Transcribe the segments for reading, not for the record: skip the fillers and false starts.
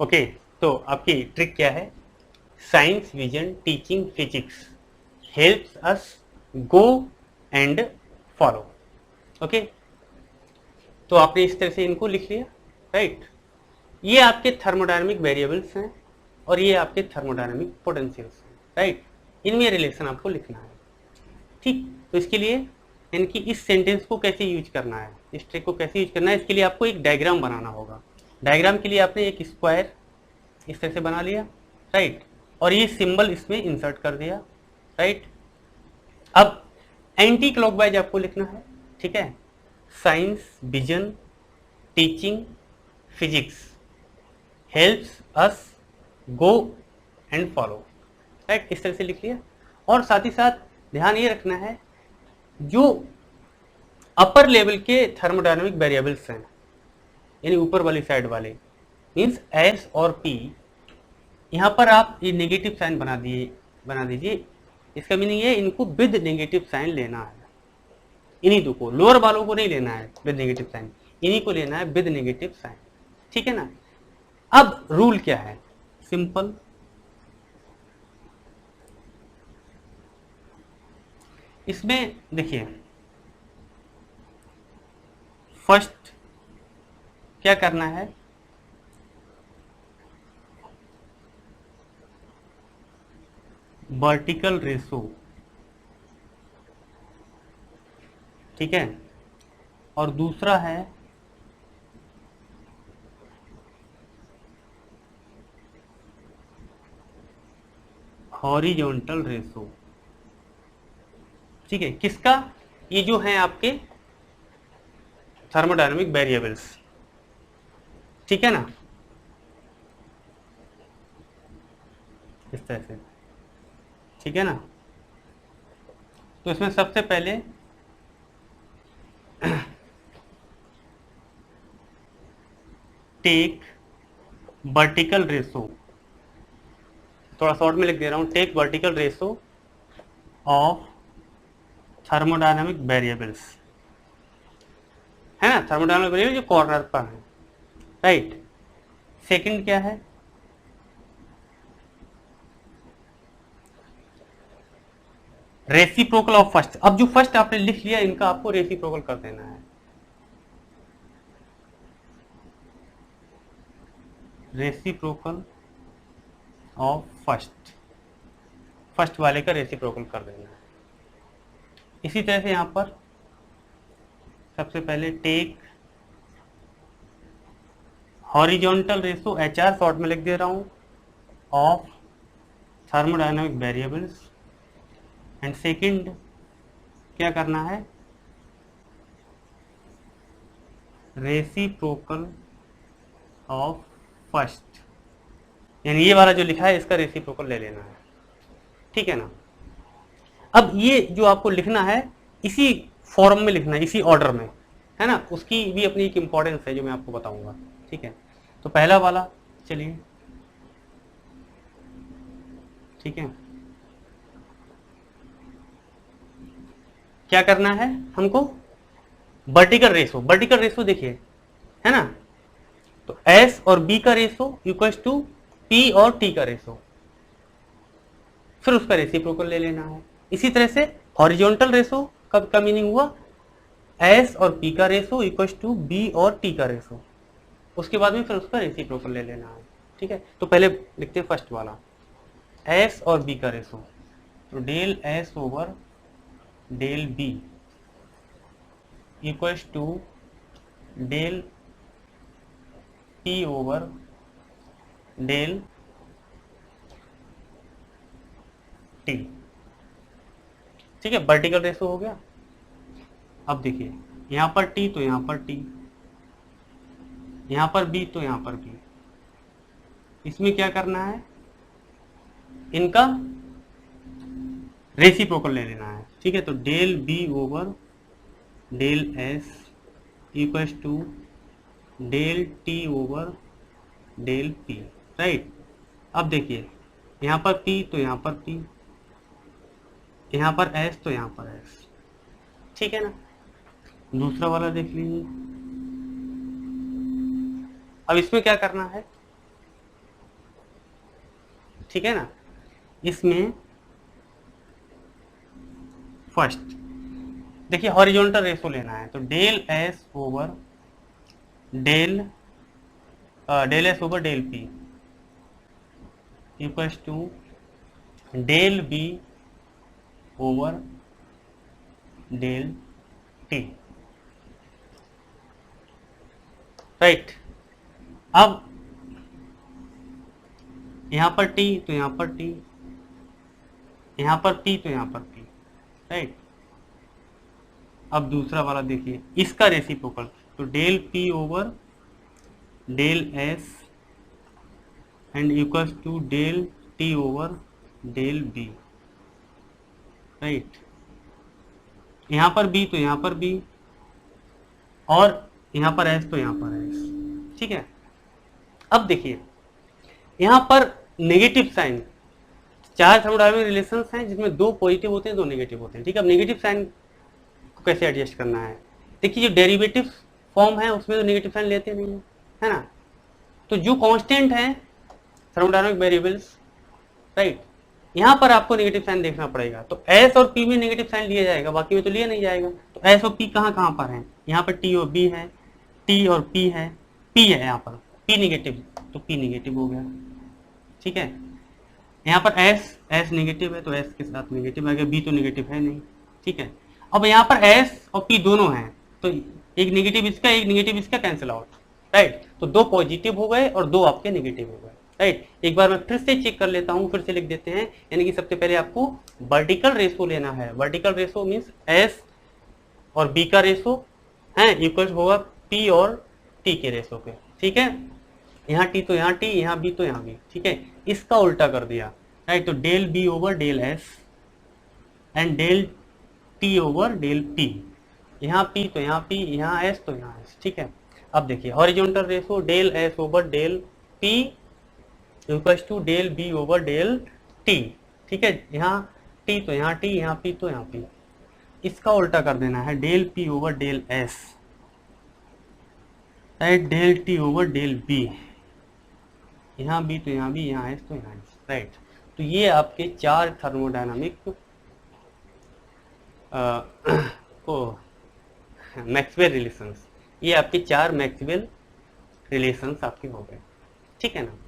Okay, तो आपकी trick क्या है? Science vision teaching physics helps us go and follow. Okay, तो आपने इस तरह से इनको लिख लिया, राइट। ये आपके थर्मोडायनामिक वेरिएबल्स हैं और ये आपके थर्मोडायनामिक पोटेंशियल्स हैं, राइट। इनमें रिलेशन आपको लिखना है, ठीक। तो इसके लिए इनकी इस सेंटेंस को कैसे यूज करना है, इस ट्रिक को कैसे यूज करना है, इसके लिए आपको एक डायग्राम बनाना होगा। डायग्राम के लिए आपने एक स्क्वायर इस तरह से बना लिया, राइट, और ये सिंबल इसमें इंसर्ट कर दिया, राइट। अब एंटी क्लॉकवाइज आपको लिखना है, ठीक है। Science vision teaching physics helps us go and follow, right, इस तरह से लिख लिया। और साथ ही साथ ध्यान ये रखना है, जो अपर लेवल के थर्मोडायनामिक वेरिएबल्स हैं, यानी ऊपर वाली साइड वाले, मीन्स एस और पी, यहाँ पर आप ये नेगेटिव साइन बना दीजिए। इसका मीनिंग ये, इनको विद नेगेटिव साइन लेना है, इन्हीं दो को, लोअर वालों को नहीं लेना है विद नेगेटिव साइन, इन्हीं को लेना है विद नेगेटिव साइन, ठीक है ना। अब रूल क्या है? सिंपल, इसमें देखिए फर्स्ट क्या करना है, वर्टिकल रेशो, ठीक है, और दूसरा है हॉरिजॉन्टल रेशो, ठीक है। किसका? ये जो है आपके थर्मोडायनामिक वेरिएबल्स, ठीक है ना, इस तरह से, ठीक है ना। तो इसमें सबसे पहले टेक वर्टिकल रेशो, थोड़ा शॉर्ट में लिख दे रहा हूं, take vertical ratio of thermodynamic variables, है ना, थर्मोडायनामिक वेरिएबल जो कॉर्नर पर है, राइट। सेकंड क्या है? Reciprocal of first. अब जो फर्स्ट आपने लिख लिया, इनका आपको रेसिप्रोकल कर देना है, रेसिप्रोकल ऑफ फर्स्ट, फर्स्ट वाले का रेसिप्रोकल कर देना है। इसी तरह से यहां पर सबसे पहले take horizontal ratio, HR short में लिख दे रहा हूं, of thermodynamic variables, and second क्या करना है, रेसिप्रोकल ऑफ फर्स्ट, यानी ये वाला जो लिखा है इसका रेसिप्रोकल ले लेना है, ठीक है ना। अब ये जो आपको लिखना है, इसी फॉर्म में लिखना है, इसी ऑर्डर में, है ना, उसकी भी अपनी एक इंपॉर्टेंस है जो मैं आपको बताऊंगा, ठीक है। तो पहला वाला, चलिए, ठीक है, क्या करना है हमको, वर्टिकल रेशो, वर्टिकल रेशो देखिए, है ना, तो S और B का रेशो इक्वल्स टू P और T का रेशो, फिर उसका रेसिप्रोकल ले लेना है। इसी तरह से हॉरिजॉन्टल रेशो का मीनिंग हुआ S और P का रेशो इक्वल्स टू B और T का रेशो, उसके बाद में फिर उसका रेसिप्रोकल ले लेना है, ठीक है। तो पहले लिखते हैं फर्स्ट वाला, S और B का रेशो, तो del S over del B equals to del P over del T, ठीक है, वर्टिकल रेशो हो गया। अब देखिए, यहां पर T तो यहां पर T, यहां पर B तो यहां पर B, इसमें क्या करना है, इनका रेसिप्रोकल ले लेना है, ठीक है। तो del B over del S equals to del T over del P, right. अब देखिए, यहां पर P तो यहां पर P, यहां पर S तो यहां पर S, ठीक है ना। दूसरा वाला देख लीजिए, अब इसमें क्या करना है, ठीक है ना। इसमें फर्स्ट देखिए हॉरिजॉन्टल रेशो लेना है, तो del S over del S over del P equals to del B over del T, right. अब यहां पर टी तो यहां पर टी, यहां पर पी तो यहां पर पी, राइट। अब दूसरा वाला देखिए, इसका रेसिप्रोकल, तो del P over del S and equals to del T over del B, right. यहां पर बी तो यहां पर बी, और यहां पर एस तो यहां पर एस, ठीक है। अब देखिए यहां पर नेगेटिव साइन, चार थर्मोडायनामिक रिलेशंस हैं जिसमें दो पॉजिटिव होते हैं दो नेगेटिव होते हैं, ठीक है। अब नेगेटिव साइन को कैसे एडजस्ट करना है, देखिए जो डेरिवेटिव फॉर्म है उसमें तो नेगेटिव साइन लेते नहीं है ना। तो जो कांस्टेंट है थर्मोडायनामिक वेरिएबल्स, राइट, यहां पर आपको नेगेटिव साइन देखना पड़ेगा। तो एस और पी में नेगेटिव साइन लिया जाएगा, बाकी में तो लिया नहीं जाएगा। तो एस और पी कहां कहां पर है, यहाँ पर टी और बी है, टी और पी है, पी है यहाँ पर, पी नेगेटिव, तो पी नेगेटिव हो गया, ठीक है। यहाँ पर एस नेगेटिव है तो एस के साथ नेगेटिव आ गया, बी तो नेगेटिव है नहीं, ठीक है। अब यहाँ पर एस और पी दोनों हैं, तो एक नेगेटिव इसका कैंसिल आउट, राइट। तो दो पॉजिटिव हो गए और दो आपके नेगेटिव हो गए, राइट। एक बार मैं फिर से चेक कर लेता हूँ, फिर से लिख देते हैं। यानी कि सबसे पहले आपको वर्टिकल रेशो लेना है। वर्टिकल रेशो मीन्स एस और बी का रेशो है इक्वल होगा पी और टी के रेशो पे, ठीक है। यहाँ टी तो यहाँ टी, यहाँ बी तो यहाँ बी, ठीक है। इसका उल्टा कर दिया, राइट। तो del B over del S and del T over del P, यहाँ पी तो यहाँ पी, यहाँ एस तो यहाँ एस, ठीक है। अब देखिए horizontal ratio del S over del P equals to del B over del T, ठीक है। यहाँ टी तो यहाँ टी, यहाँ पी तो यहाँ पी, इसका उल्टा कर देना है, del P over del S, right, del T over del B, यहाँ बी तो यहाँ बी, यहाँ एस तो यहाँ एस, राइट। तो ये आपके चार थर्मोडायनामिक मैक्सवेल रिलेशंस, ये आपके चार मैक्सवेल रिलेशंस आपके हो गए, ठीक है ना।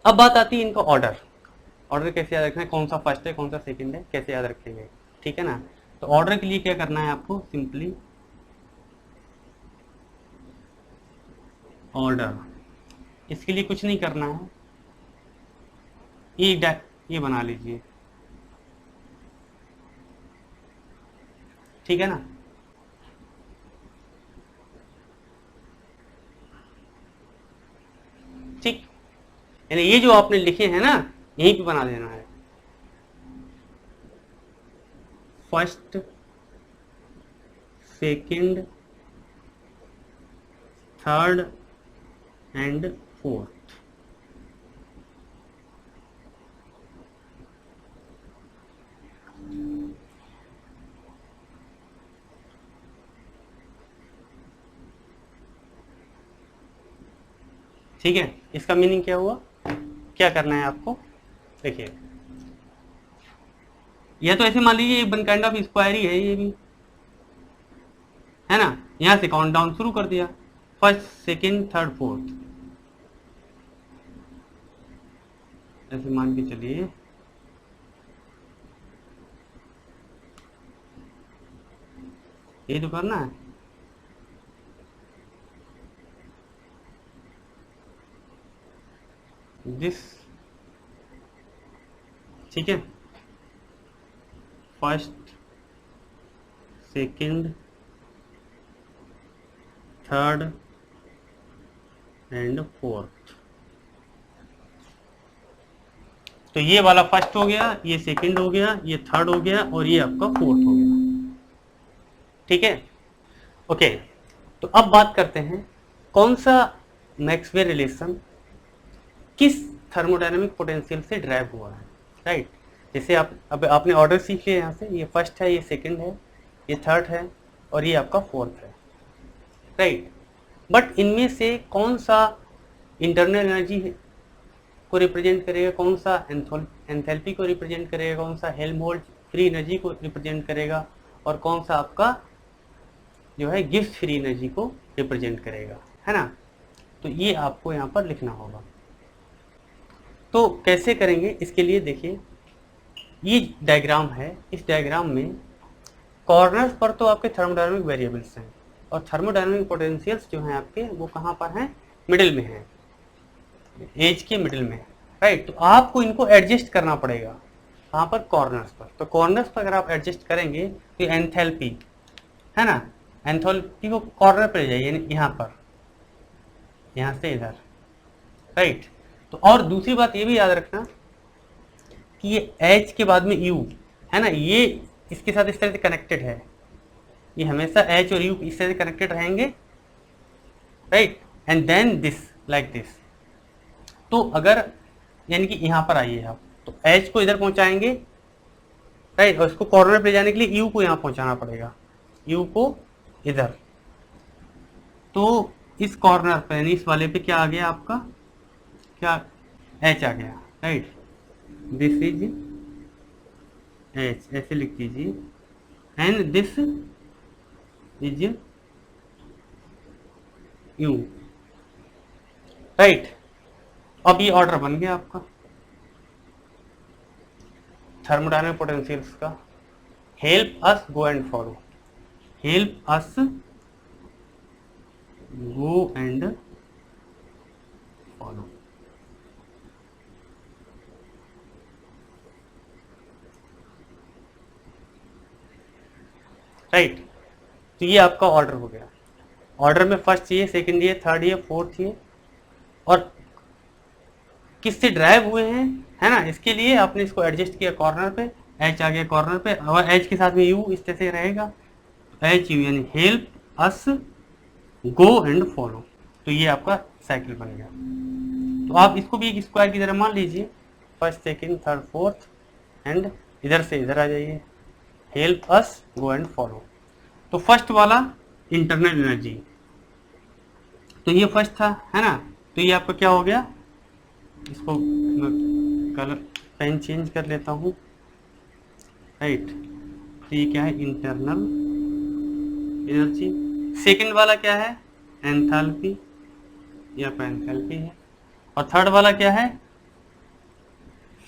अब बात आती है इनका ऑर्डर। ऑर्डर कैसे याद रखना है, कौन सा फर्स्ट है कौन सा सेकंड है, कैसे याद रखेंगे, ठीक है ना। तो ऑर्डर के लिए क्या करना है आपको, सिंपली ऑर्डर, इसके लिए कुछ नहीं करना है, ये बना लीजिए, ठीक है ना। ठीक, यानी ये जो आपने लिखे हैं ना यहीं पे बना देना है, first second third and fourth, ठीक है। इसका मीनिंग क्या हुआ, क्या करना है आपको, देखिए यह तो ऐसे मान लीजिए वन काइंड ऑफ स्क्वायर ही है, ये भी है ना। यहां से काउंट डाउन शुरू कर दिया, फर्स्ट सेकंड थर्ड फोर्थ, ऐसे मान के चलिए, ये तो करना है, दिस, ठीक है। First second third and fourth, तो ये वाला फर्स्ट हो गया, ये सेकंड हो गया, ये थर्ड हो गया और ये आपका फोर्थ हो गया, ठीक है। ओके, तो अब बात करते हैं कौन सा मैक्सवेल रिलेशन किस थर्मोडायनामिक पोटेंशियल से ड्राइव हुआ है, राइट। जैसे अब आपने ऑर्डर सीख लिया, यहाँ से ये फर्स्ट है, ये सेकंड है, ये थर्ड है और ये आपका फोर्थ है, राइट। बट इनमें से कौन सा इंटरनल एनर्जी को रिप्रेजेंट करेगा, कौन सा एंथैल्पी को रिप्रेजेंट करेगा, कौन सा हेल्महोल्ट्ज फ्री एनर्जी को रिप्रेजेंट करेगा, और कौन सा आपका जो है गिब्स फ्री एनर्जी को रिप्रेजेंट करेगा, है ना। तो ये आपको यहाँ पर लिखना होगा। तो कैसे करेंगे इसके लिए, देखिए ये डायग्राम है, इस डायग्राम में कॉर्नर्स पर तो आपके थर्मोडायनामिक वेरिएबल्स हैं और थर्मोडायनामिक पोटेंशियल्स जो हैं आपके वो कहाँ पर हैं, मिडिल में हैं, एज के मिडिल में, राइट। तो आपको इनको एडजस्ट करना पड़ेगा कहाँ पर, कॉर्नर्स पर। तो कॉर्नर्स पर अगर आप एडजस्ट करेंगे तो एंथैल्पी है ना, एंथैल्पी को कॉर्नर पर ले जाइए, यानी यहाँ पर, यहाँ से इधर, राइट। तो और दूसरी बात ये भी याद रखना कि ये H के बाद में U है ना, ये इसके साथ इस तरह से कनेक्टेड है, ये हमेशा H और U इस तरह से कनेक्टेड रहेंगे, right. And then this like this. तो अगर यानी कि यहाँ पर आइए आप, तो H को इधर पहुंचाएंगे, राइट, और इसको कॉर्नर पे जाने के लिए U को यहाँ पहुंचाना पड़ेगा, U को इधर। तो इस कॉर्नर पे यानी इस वाले पे क्या आ गया आपका, क्या H आ गया, राइट। दिस इज H, ऐसे लिख दीजिए, and this is U, right. अब ये ऑर्डर बन गया आपका थर्मोडायनामिक पोटेंशियल्स का। Help us go and follow, help us go and follow. Right. तो ये आपका ऑर्डर हो गया। ऑर्डर में फर्स्ट चाहिए, सेकंड ये, थर्ड ये, फोर्थ ये, और किससे ड्राइव हुए हैं, है ना, इसके लिए आपने इसको एडजस्ट किया कॉर्नर पे, H आ गया कॉर्नर पे, और H के साथ में U इस तरह से रहेगा, H U यानी help us go and follow. तो ये आपका साइकिल बन गया। तो आप इसको भी एक स्क्वायर की तरह मान लीजिए, first second third fourth, and इधर से इधर आ जाइए, help us go and follow. तो फर्स्ट वाला इंटरनल एनर्जी, तो ये फर्स्ट था, है ना। तो ये आपका क्या हो गया, इसको कलर पेन चेंज कर लेता हूँ, राइट। तो ये क्या है, इंटरनल एनर्जी। सेकंड वाला क्या है, एंथैल्पी, ये आपका एंथैल्पी है। और थर्ड वाला क्या है,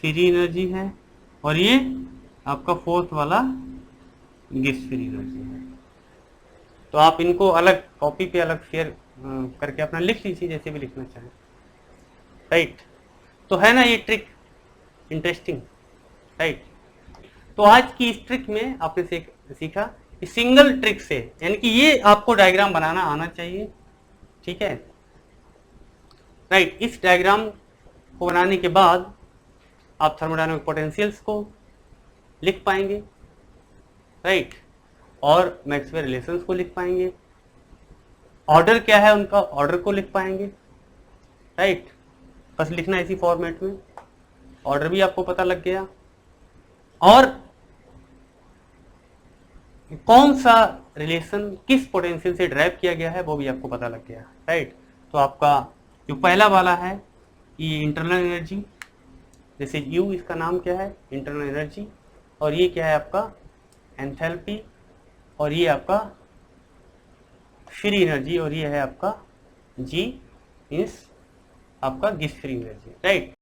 फ्री एनर्जी है। और ये आपका फोर्थ वाला गिब्स फ्री एनर्जी है। तो आप इनको अलग कॉपी पे अलग शेयर करके अपना लिख लीजिए, जैसे भी लिखना चाहें, राइट। तो है ना ये ट्रिक इंटरेस्टिंग, राइट। तो आज की इस ट्रिक में आपने सीखा कि सिंगल ट्रिक से, यानी कि ये आपको डायग्राम बनाना आना चाहिए, ठीक है, राइट। इस डायग्राम को बनाने के बाद आप थर्मोडायनामिक पोटेंशियल्स को लिख पाएंगे, राइट, और मैक्सवेल रिलेशंस को लिख पाएंगे, ऑर्डर क्या है उनका, ऑर्डर को लिख पाएंगे, राइट। बस लिखना इसी फॉर्मेट में, ऑर्डर भी आपको पता लग गया, और कौन सा रिलेशन किस पोटेंशियल से ड्राइव किया गया है वो भी आपको पता लग गया, राइट। तो आपका जो पहला वाला है ये इंटरनल एनर्जी, जैसे यू, इसका नाम क्या है, इंटरनल एनर्जी, और ये क्या है आपका एंथैल्पी, और ये आपका फ्री एनर्जी, और ये है आपका जी, मीन्स आपका गिब्स फ्री एनर्जी, राइट।